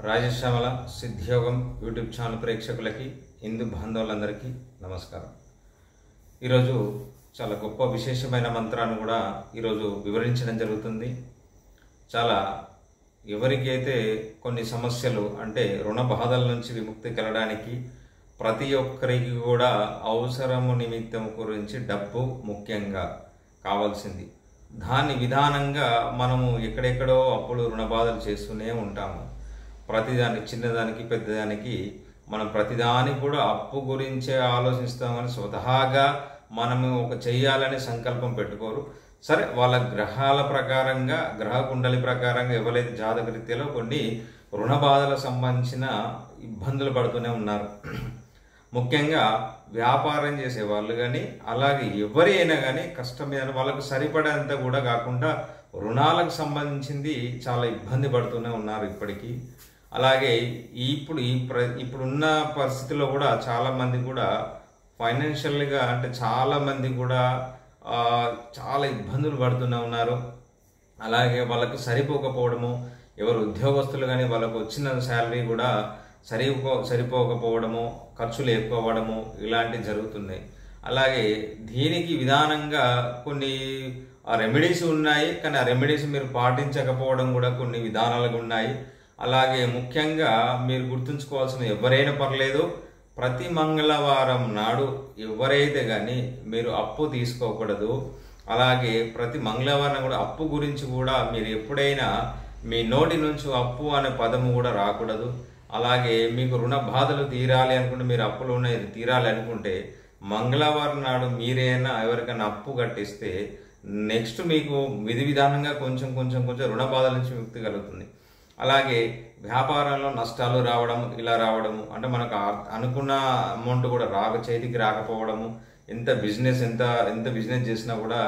Rajashyamala సిద్ధియోగం YouTube channel ప్రేక్షకులకి హిందూ బాంధవులందరికీ నమస్కారం. ఈరోజు చాలా గొప్ప విశేషమైన మంత్రాన్ని కూడా ఈరోజు వివరించడం జరుగుతుంది. చాలా ఎవరికైతే కొన్ని సమస్యలు అంటే రుణ బాధల నుంచి విముక్తి కలగడానికి ప్రతి ఒక్కరికి కూడా అవసరము నిమిత్తం గురించి డబ్బు ముఖ్యంగా కావాల్సింది. దాని విధానంగా మనము ఎక్కడెక్కడో అప్పులు రుణ బాధలు చేస్తూనే ఉంటాము. ప్రతిదానికి చిన్నదానికి పెద్దదానికి మనం ప్రతిదానికి కూడా అప్పు గురించే ఆలోచిస్తామని స్వతహాగా మనము ఒక చెయ్యాలని సంకల్పం పెట్టుకోరు. సరే, వాళ్ళ గ్రహాల ప్రకారంగా గ్రహ కుండలి ప్రకారంగా ఎవరైతే జాతకరీత్యాలో కొన్ని రుణ బాధలకు సంబంధించిన ఇబ్బందులు పడుతూనే ఉన్నారు. ముఖ్యంగా వ్యాపారం చేసే వాళ్ళు కానీ అలాగే ఎవరైనా కానీ కష్టం మీద వాళ్ళకు సరిపడేంత కూడా కాకుండా రుణాలకు సంబంధించింది చాలా ఇబ్బంది పడుతూనే ఉన్నారు ఇప్పటికీ. అలాగే ఇప్పుడున్న పరిస్థితుల్లో కూడా చాలామంది కూడా ఫైనాన్షియల్గా అంటే చాలామంది కూడా చాలా ఇబ్బందులు పడుతూనే ఉన్నారు. అలాగే వాళ్ళకు సరిపోకపోవడము, ఎవరు ఉద్యోగస్తులు కానీ వాళ్ళకు వచ్చిన శాలరీ కూడా సరిపోకపోవడము, ఖర్చులు ఎక్కువ అవ్వడము ఇలాంటివి జరుగుతున్నాయి. అలాగే దీనికి విధానంగా కొన్ని రెమెడీస్ ఉన్నాయి, కానీ ఆ రెమెడీస్ మీరు పాటించకపోవడం కూడా కొన్ని విధానాలుగా ఉన్నాయి. అలాగే ముఖ్యంగా మీరు గుర్తుంచుకోవాల్సిన ఎవరైనా పర్లేదు, ప్రతి మంగళవారం నాడు ఎవరైతే కానీ మీరు అప్పు తీసుకోకూడదు. అలాగే ప్రతి మంగళవారం కూడా అప్పు గురించి కూడా మీరు ఎప్పుడైనా మీ నోటి నుంచి అప్పు అనే పదము కూడా రాకూడదు. అలాగే మీకు రుణ బాధలు తీరాలి అనుకుంటే, మీరు అప్పులు ఉన్నాయి తీరాలి అనుకుంటే మంగళవారం నాడు మీరైనా ఎవరికైనా అప్పు కట్టిస్తే నెక్స్ట్ మీకు విధి విధానంగా కొంచెం రుణ బాధల నుంచి విముక్తి కలుగుతుంది. అలాగే వ్యాపారంలో నష్టాలు రావడం, ఇలా రావడము అంటే మనకు అనుకున్న అమౌంట్ కూడా చేతికి రాకపోవడము, ఎంత బిజినెస్ చేసినా కూడా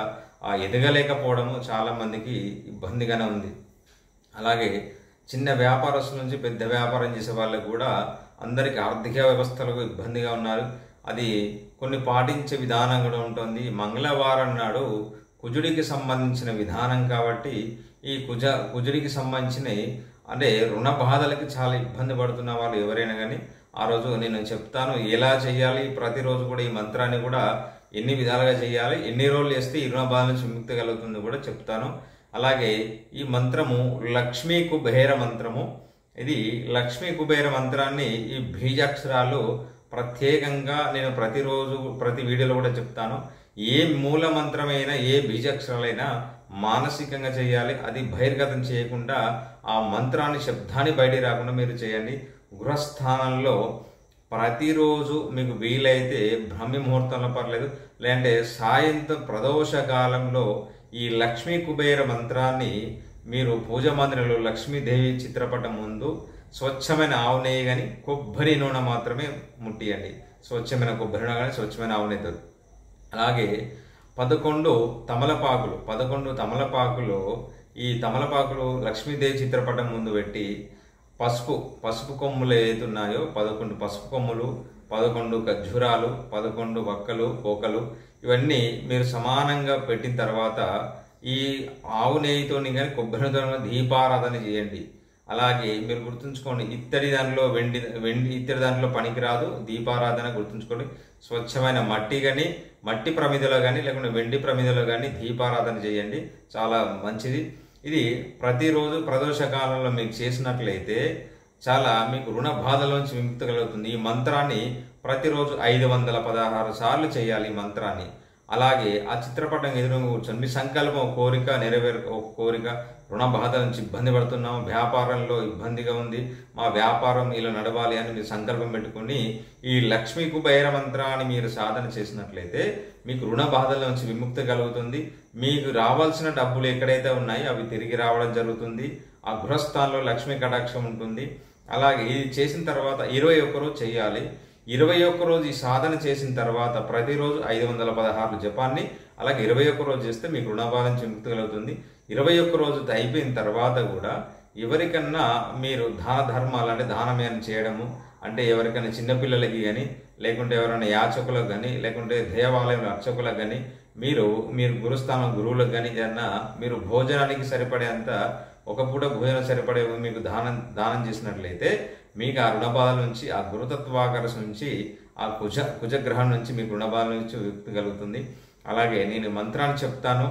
ఎదగలేకపోవడము చాలా మందికి ఇబ్బందిగానే ఉంది. అలాగే చిన్న వ్యాపారస్తుల నుంచి పెద్ద వ్యాపారం చేసే వాళ్ళకు కూడా అందరికీ ఆర్థిక వ్యవస్థలకు ఇబ్బందిగా ఉన్నారు. అది కొన్ని పాటించే విధానం కూడా ఉంటుంది. మంగళవారం నాడు కుజుడికి సంబంధించిన విధానం కాబట్టి ఈ కుజుడికి సంబంధించిన అంటే రుణ బాధలకి చాలా ఇబ్బంది పడుతున్న వాళ్ళు ఎవరైనా కానీ ఆ రోజు నేను చెప్తాను ఎలా చేయాలి. ప్రతిరోజు కూడా ఈ మంత్రాన్ని కూడా ఎన్ని విధాలుగా చేయాలి, ఎన్ని రోజులు చేస్తే ఈ రుణ బాధల నుంచి విముక్తి కలుగుతుంది కూడా చెప్తాను. అలాగే ఈ మంత్రము లక్ష్మీ కుబేర మంత్రము. ఇది లక్ష్మీ కుబేర మంత్రాన్ని ఈ బీజాక్షరాలు ప్రత్యేకంగా నేను ప్రతిరోజు ప్రతి వీడియోలో కూడా చెప్తాను. ఏ మూల మంత్రమైనా ఏ బీజాక్షరాలైనా మానసికంగా చేయాలి. అది బహిర్గతం చేయకుండా ఆ మంత్రాన్ని శబ్దాన్ని బయటికి రాకుండా మీరు చేయండి. గృహస్థానంలో ప్రతిరోజు మీకు వీలైతే బ్రహ్మ ముహూర్తంలో పర్లేదు, లేదంటే సాయంత్రం ప్రదోష కాలంలో ఈ లక్ష్మీ కుబేర మంత్రాన్ని మీరు పూజ మందిరంలో లక్ష్మీదేవి చిత్రపటం ముందు స్వచ్ఛమైన ఆవు నెయ్యి కానీ కొబ్బరి నూనె మాత్రమే ముట్టియండి. స్వచ్ఛమైన కొబ్బరి నూనె కానీ స్వచ్ఛమైన ఆవు నెయ్యి. అలాగే 11 తమలపాకులు ఈ తమలపాకులు లక్ష్మీదేవి చిత్రపటం ముందు పెట్టి పసుపు కొమ్ములు ఏదైతున్నాయో 11 పసుపు కొమ్ములు, 11 ఖర్జూరాలు, 11 వక్కలు, పోకలు ఇవన్నీ మీరు సమానంగా పెట్టిన తర్వాత ఈ ఆవు నెయ్యితో కానీ కొబ్బరితో దీపారాధన చేయండి. అలాగే మీరు గుర్తుంచుకోండి, ఇత్తడి దాంట్లో పనికిరాదు దీపారాధన. గుర్తుంచుకోండి, స్వచ్ఛమైన మట్టి ప్రమిదలో కానీ లేకుంటే వెండి ప్రమిదలో కానీ దీపారాధన చేయండి, చాలా మంచిది. ఇది ప్రతిరోజు ప్రదోష కాలంలో మీకు చేసినట్లయితే చాలా మీకు రుణ బాధలోంచి విముక్తి కలుగుతుంది. ఈ మంత్రాన్ని ప్రతిరోజు 516 సార్లు చేయాలి ఈ మంత్రాన్ని. అలాగే ఆ చిత్రపటం ఎదురుగా కూర్చొని మీ సంకల్పం ఒక కోరిక రుణ బాధ నుంచి ఇబ్బంది పడుతున్నాం, వ్యాపారంలో ఇబ్బందిగా ఉంది, మా వ్యాపారం ఇలా నడవాలి అని మీరు సంకల్పం పెట్టుకుని ఈ లక్ష్మీ కుబేర మంత్రాన్ని మీరు సాధన చేసినట్లయితే మీకు రుణ బాధల నుంచి విముక్తి కలుగుతుంది. మీకు రావాల్సిన డబ్బులు ఎక్కడైతే ఉన్నాయో అవి తిరిగి రావడం జరుగుతుంది. ఆ గృహస్థానంలో లక్ష్మీ కటాక్షం ఉంటుంది. అలాగే ఇది చేసిన తర్వాత 21 రోజు చేయాలి. 21 రోజు ఈ సాధన చేసిన తర్వాత ప్రతిరోజు 516 జపాన్ని అలాగే 21 రోజు చేస్తే మీకు రుణబాధ నుంచి విముక్తి కలుగుతుంది. 21 రోజు అయిపోయిన తర్వాత కూడా ఎవరికన్నా మీరు దాన ధర్మాలు అంటే దానమేనం చేయడము, అంటే ఎవరికైనా చిన్నపిల్లలకి కానీ లేకుంటే ఎవరైనా యాచకులకు కానీ లేకుంటే దేవాలయం అర్చకులకు కానీ మీరు గురుస్థానం గురువులకు కానీ ఏదన్నా మీరు భోజనానికి సరిపడేంత ఒక పూట భోజనం సరిపడే మీకు దానం చేసినట్లయితే మీకు ఆ రుణబాధల నుంచి, ఆ గురుతత్వాకర్షణ నుంచి, ఆ కుజగ్రహం నుంచి మీకు రుణబాధల నుంచి విముక్తి కలుగుతుంది. అలాగే నేను మంత్రాన్ని చెప్తాను,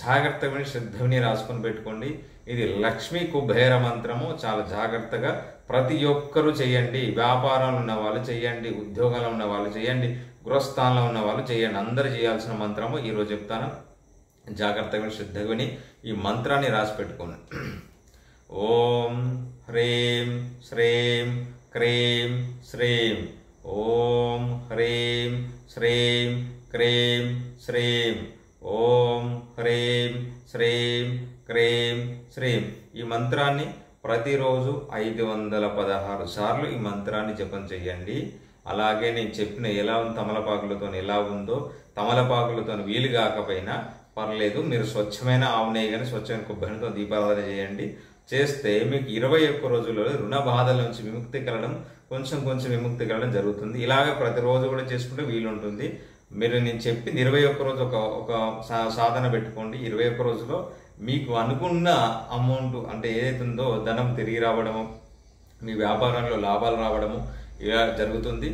జాగ్రత్తగా విని శ్రద్ధ విని రాసుకొని పెట్టుకోండి. ఇది లక్ష్మీ కుబేర మంత్రము. చాలా జాగ్రత్తగా ప్రతి ఒక్కరూ చేయండి. వ్యాపారంలో ఉన్న వాళ్ళు చేయండి, ఉద్యోగంలో ఉన్న వాళ్ళు చేయండి, గృహస్థానంలో ఉన్న వాళ్ళు చేయండి. అందరూ చేయాల్సిన మంత్రము ఈరోజు చెప్తాను. జాగ్రత్తగా శ్రద్ధగా విని ఈ మంత్రాన్ని రాసి పెట్టుకోండి. ఓం హ్రీం శ్రీం క్రీం శ్రీం. ఓం హ్రీం శ్రీం క్రీం శ్రీం. ఓం హ్రీం శ్రీం క్రీం శ్రీం. ఈ మంత్రాన్ని ప్రతిరోజు 516 సార్లు ఈ మంత్రాన్ని జపం చేయండి. అలాగే నేను చెప్పిన ఎలా తమలపాకులతో ఎలా ఉందో, తమలపాకులతో వీలు కాకపోయినా పర్లేదు, మీరు స్వచ్ఛమైన ఆవు నెయ్యి కానీ స్వచ్ఛమైన కొబ్బరితో దీపారాధన చేయండి. చేస్తే మీకు 21 రోజుల్లో రుణ బాధల నుంచి విముక్తి కలగడం, కొంచెం విముక్తి కలగడం జరుగుతుంది. ఇలాగే ప్రతిరోజు కూడా చేసుకుంటే వీలుంటుంది. మీరు నేను చెప్పింది 21 రోజు ఒక సాధన పెట్టుకోండి. 21 రోజులో మీకు అనుకున్న అమౌంట్ అంటే ఏదైతే ఉందో ధనం తిరిగి రావడము, మీ వ్యాపారంలో లాభాలు రావడము ఇలా జరుగుతుంది.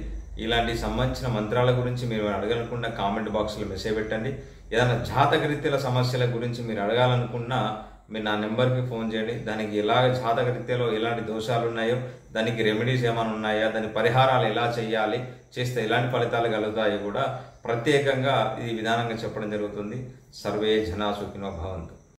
ఇలాంటి సంబంధించిన మంత్రాల గురించి మీరు అడగాలనుకున్న కామెంట్ బాక్స్లో మెసేజ్ పెట్టండి. ఏదైనా జాతకరీత్యాల సమస్యల గురించి మీరు అడగాలనుకున్నా మీరు నా నెంబర్కి ఫోన్ చేయండి. దానికి ఎలాగ జాతకరీత్యాలో ఎలాంటి దోషాలు ఉన్నాయో, దానికి రెమెడీస్ ఏమైనా ఉన్నాయా, దాని పరిహారాలు ఎలా చేయాలి, చేస్తే ఎలాంటి ఫలితాలు కలుగుతాయో కూడా ప్రత్యేకంగా ఈ విధానంగా చెప్పడం జరుగుతుంది. సర్వే జనా సుఖినో భవంతు.